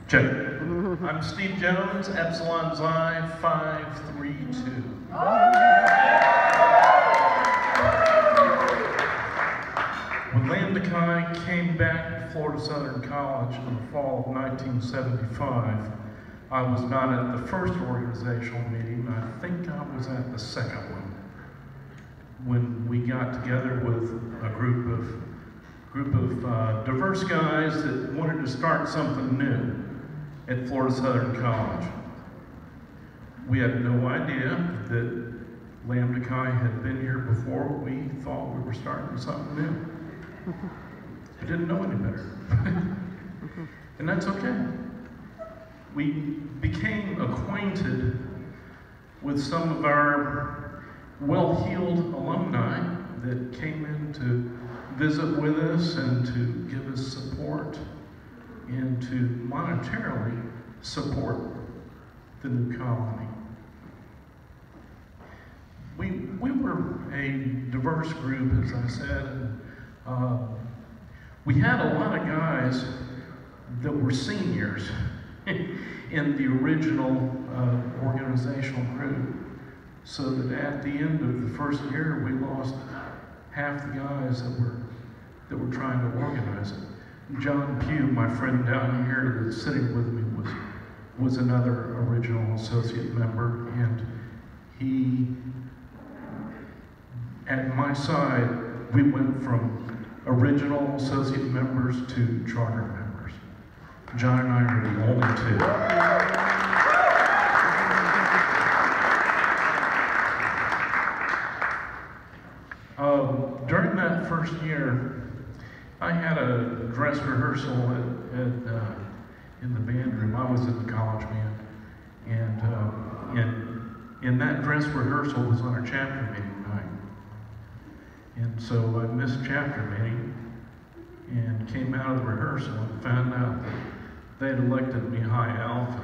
Check. I'm Steve Jones, Epsilon Xi 532. When Lambda Chi came back to Florida Southern College in the fall of 1975, I was not at the first organizational meeting. I think I was at the second one, when we got together with a group of diverse guys that wanted to start something new at Florida Southern College. We had no idea that Lambda Chi had been here before. We thought we were starting something new. I didn't know any better. And that's okay. We became acquainted with some of our well-heeled alumni that came in to visit with us and to give us support and to monetarily support the new colony. We were a diverse group, as I said. We had a lot of guys that were seniors in the original organizational group, so that at the end of the first year, we lost half the guys that were trying to organize it. John Pugh, my friend down here that's sitting with me, was another original associate member, and he, at my side, we went from original associate members to charter members. John and I are the only two. During that first year, I had a dress rehearsal in the band room. I was in the college band, and that dress rehearsal was on our chapter meeting night. And so I missed chapter meeting and came out of the rehearsal and found out that they had elected me high alpha.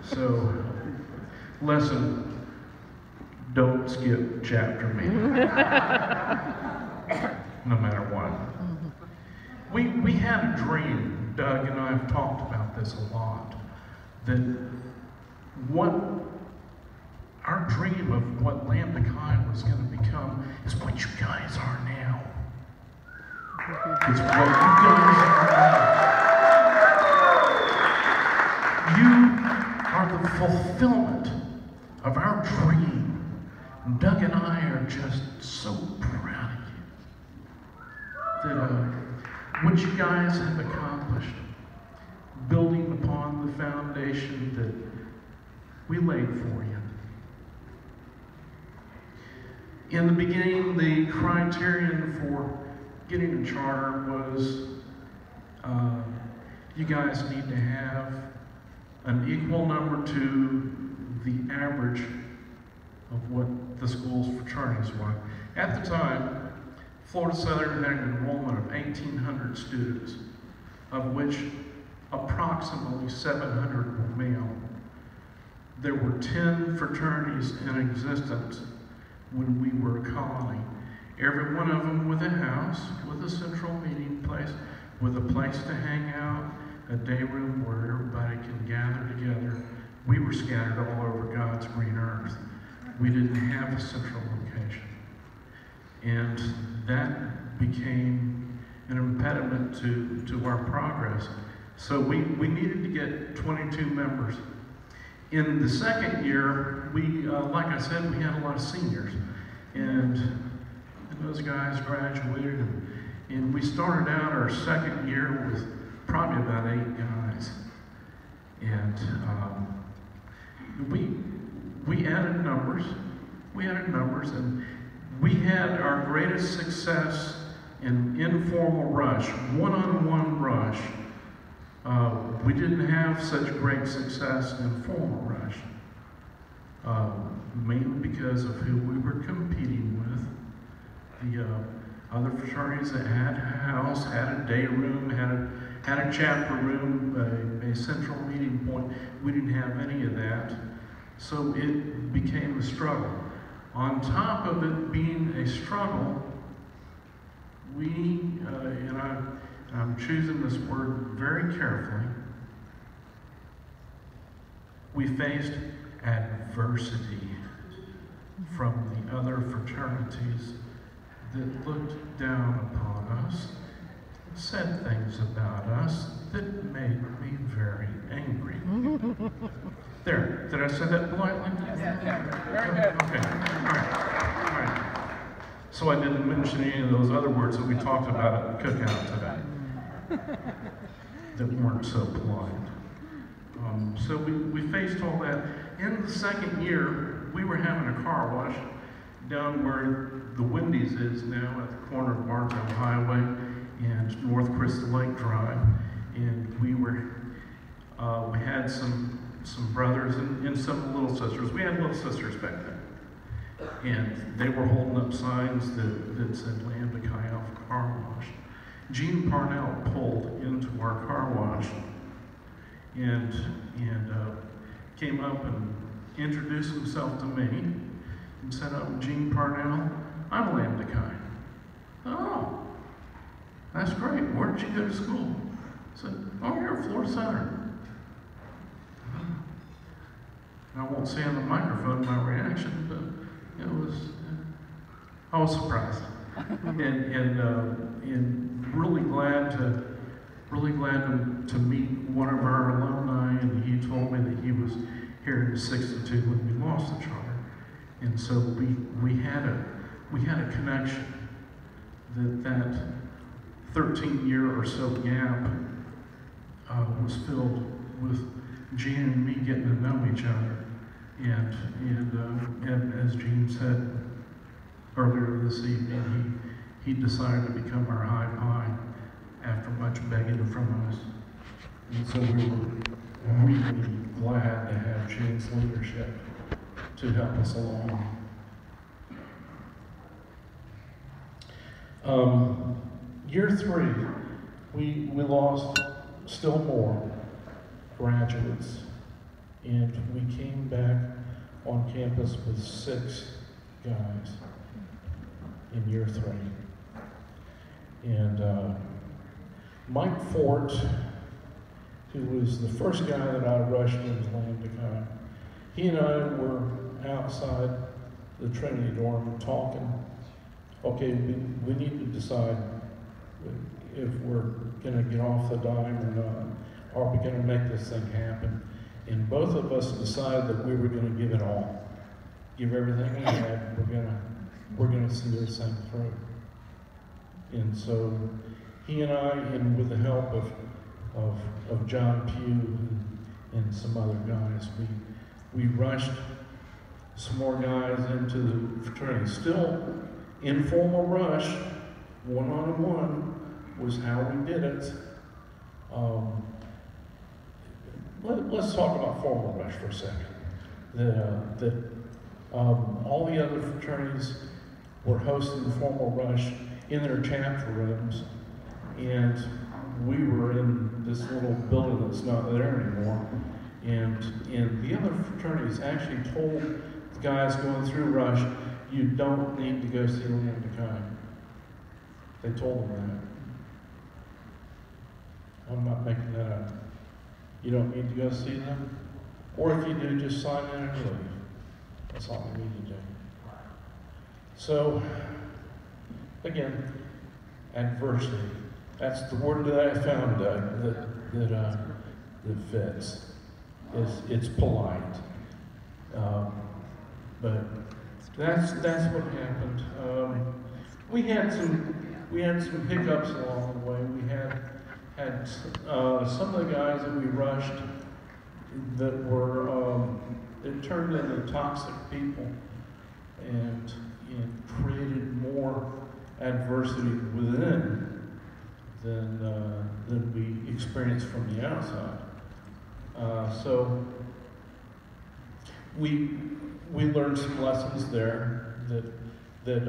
So, lesson. Don't skip chapter meeting, no matter what. We had a dream, Doug and I have talked about this a lot, that our dream of what Lambda Chi was going to become is what you guys are now. It's what you guys are now. You are the fulfillment of our dream. Doug and I are just so proud of you that what you guys have accomplished, building upon the foundation that we laid for you. In the beginning, the criterion for getting a charter was you guys need to have an equal number to the average of what the school's fraternities were. At the time, Florida Southern had an enrollment of 1,800 students, of which approximately 700 were male. There were 10 fraternities in existence when we were a colony. Every one of them with a house, with a central meeting place, with a place to hang out, a day room where everybody can gather together. We were scattered all over God's green earth. We didn't have a central location. And that became an impediment to our progress. So we needed to get 22 members. In the second year, like I said, we had a lot of seniors. And those guys graduated. And we started out our second year with probably about 8 guys. And we added numbers. And we had our greatest success in informal rush, one-on-one rush. We didn't have such great success in formal rush, mainly because of who we were competing with. The other fraternities that had a house, had a day room, had a chapter room, a central meeting point. We didn't have any of that. So it became a struggle. On top of it being a struggle, we, and I'm choosing this word very carefully, we faced adversity from the other fraternities that looked down upon us, said things about us that made me very angry. There, did I say that politely? Yes, very good. Okay, all right. So I didn't mention any of those other words that we talked about at the cookout today that weren't so polite. So we faced all that. In the second year, we were having a car wash down where the Wendy's is now at the corner of Bartow Highway and North Crystal Lake Drive. And we had some brothers and some little sisters. We had little sisters back then. And they were holding up signs that said Lambda Chi Alpha Car Wash. Gene Parnell pulled into our car wash and came up and introduced himself to me and said, "I'm Gene Parnell. I'm Lambda Chi." "Oh, that's great. Where did you go to school?" I said, "Oh, here at Florida Center." I won't say on the microphone my reaction, but I was surprised and really glad to meet one of our alumni. And he told me that he was here in '62 when we lost the charter, and so we had a connection that 13-year or so gap was filled with Gene and me getting to know each other. And as Gene said earlier this evening, he decided to become our high pie after much begging from us. And so we were really glad to have Gene's leadership to help us along. Year 3, we lost still more graduates, and we came back on campus with 6 guys in year 3. And Mike Fort, who was the first guy that I rushed into Lambda Chi, he and I were outside the Trinity dorm talking. Okay, we need to decide if we're going to get off the dime or not. Are we going to make this thing happen? And both of us decided that we were going to give it all, give everything we had. We're going to see this thing through. And so he and I, and with the help of John Pugh and some other guys, we rushed some more guys into the fraternity. Still informal rush, one-on-one was how we did it. Let's talk about formal rush for a second. All the other fraternities were hosting formal rush in their chapter rooms, and we were in this little building that's not there anymore. And the other fraternities actually told the guys going through rush, "You don't need to go see Lambda Chi." They told them that. I'm not making that up. You don't need to go see them. Or if you do, just sign in and leave. That's all you need to do. So, again, adversity. That's the word that I found that fits. It's polite. But that's what happened. We had some hiccups along the way. We had some of the guys that we rushed that were it turned into toxic people and created more adversity within than we experienced from the outside. So we learned some lessons there that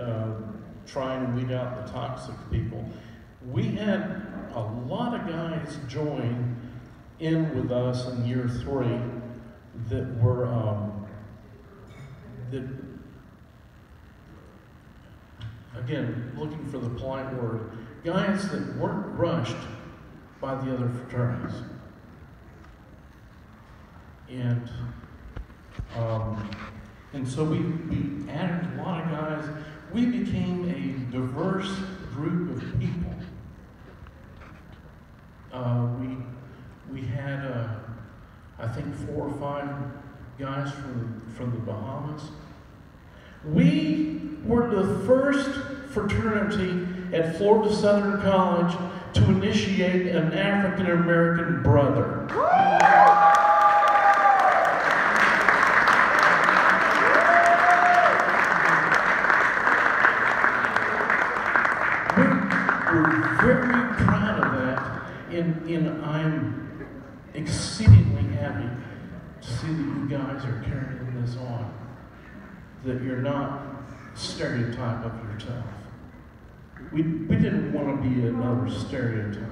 trying to weed out the toxic people. We had a lot of guys join in with us in year 3 that were that, again, looking for the polite word, guys that weren't rushed by the other fraternities. And so we added a lot of guys. We became a diverse group of people. We had, I think, 4 or 5 guys from the Bahamas. We were the first fraternity at Florida Southern College to initiate an African American brother. We're very proud of that, and I'm exceedingly happy to see that you guys are carrying this on, that you're not stereotype of yourself. We didn't want to be another stereotype.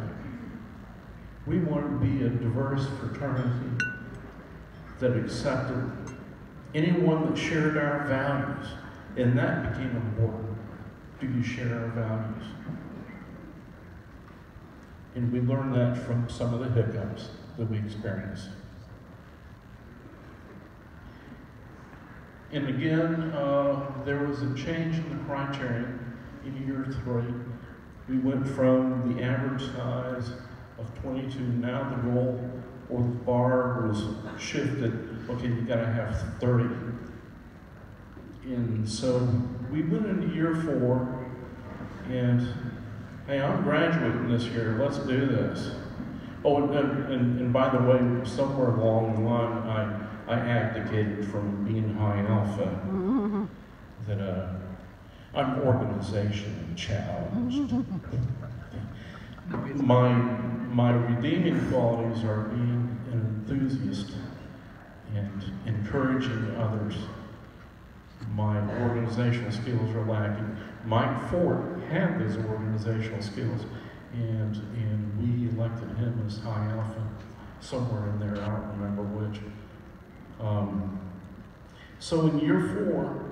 We wanted to be a diverse fraternity that accepted anyone that shared our values, and that became important. Do you share our values? And we learned that from some of the hiccups that we experienced. And again, there was a change in the criterion in year 3. We went from the average size of 22. Now the goal or the bar was shifted. Okay, you got to have 30. And so we went into year 4, and hey, I'm graduating this year. Let's do this. Oh, and by the way, somewhere along the line, I abdicated from being high alpha. That I'm organizationally challenged. My redeeming qualities are being an enthusiast and encouraging others. My organizational skills are lacking. Mike Ford had those organizational skills, and we elected him as high alpha somewhere in there. I don't remember which. So in year 4,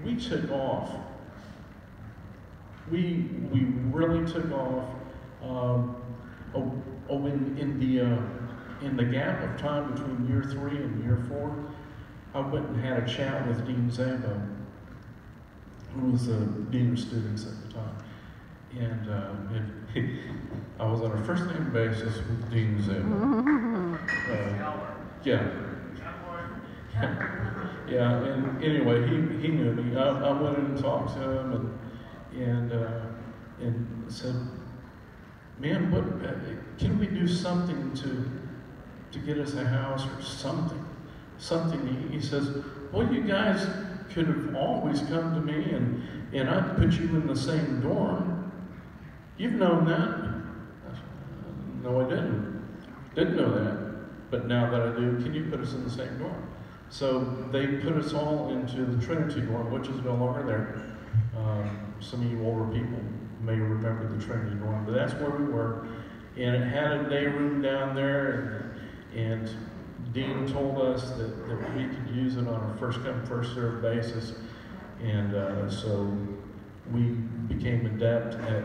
we took off. We really took off. In the gap of time between year 3 and year 4, I went and had a chat with Dean Zabo, who was the dean of students at the time, and I was on a first-name basis with Dean Zabo. Yeah, and anyway, he knew me. I went in and talked to him and said, "Man, what can we do something to get us a house or something?" He says, "Well, you guys could have always come to me and I'd put you in the same dorm. You've known that." I said, "No, I didn't. Didn't know that. But now that I do, can you put us in the same dorm?" So they put us all into the Trinity dorm, which is no longer there. Some of you older people may remember the Trinity dorm, but that's where we were. And it had a day room down there, and Dean told us that we could use it on a first-come, first-served basis. And so we became adept at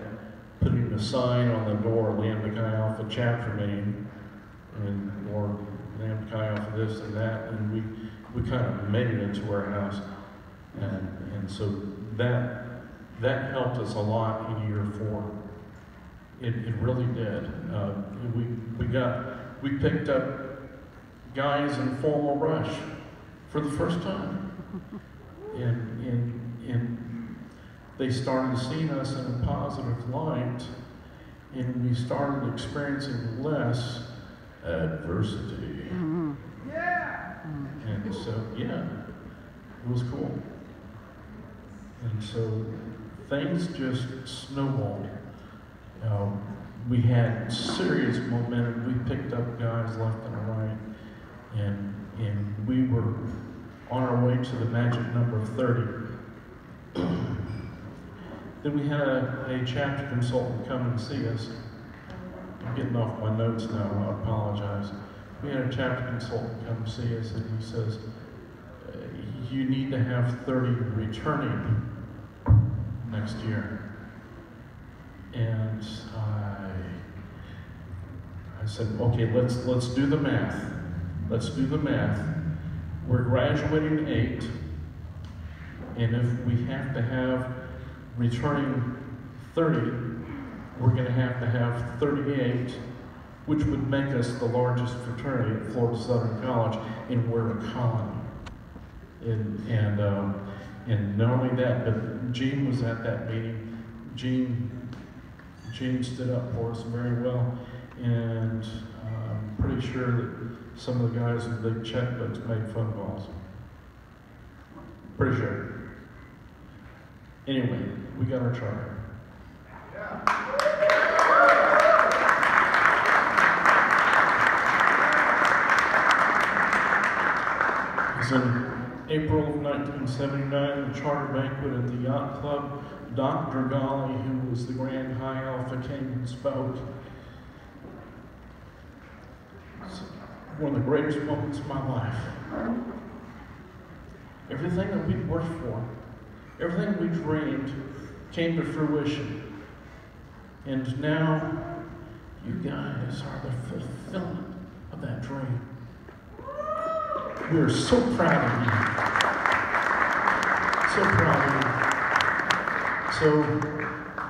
putting a sign on the door, Lambda Chi Alpha chapter name, or Lambda Chi Alpha this and that, and we kind of made it into our house. And so that helped us a lot in year 4. It really did. We picked up guys in formal rush for the first time, and they started seeing us in a positive light, and we started experiencing less adversity. And so, yeah, it was cool. And so things just snowballed. We had serious momentum. We picked up guys left and right, and we were on our way to the magic number of 30. Then we had a chapter consultant come and see us. I'm getting off my notes now, I apologize. We had a chapter consultant come see us, and he says, "You need to have 30 returning next year." And I said, okay, let's do the math. Let's do the math. We're graduating 8, and if we have to have returning 30, we're going to have 38, which would make us the largest fraternity at Florida Southern College, and we're a colony. And not only that, but Gene was at that meeting. Gene stood up for us very well, and I'm pretty sure that some of the guys with big checkbooks made phone calls. Pretty sure. Anyway, we got our charter. It was in April of 1979, the charter banquet at the Yacht Club. Dr. Golly, who was the Grand High Alpha, came and spoke. It's one of the greatest moments of my life. Everything that we worked for, everything we dreamed, came to fruition. And now, you guys are the fulfillment of that dream. We are so proud of you. So proud of you. So,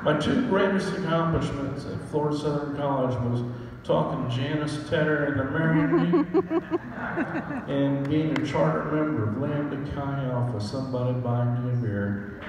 my 2 greatest accomplishments at Florida Southern College was talking to Janice Tedder into marrying me, and being a charter member of Lambda Chi Alpha, somebody buy me a beer.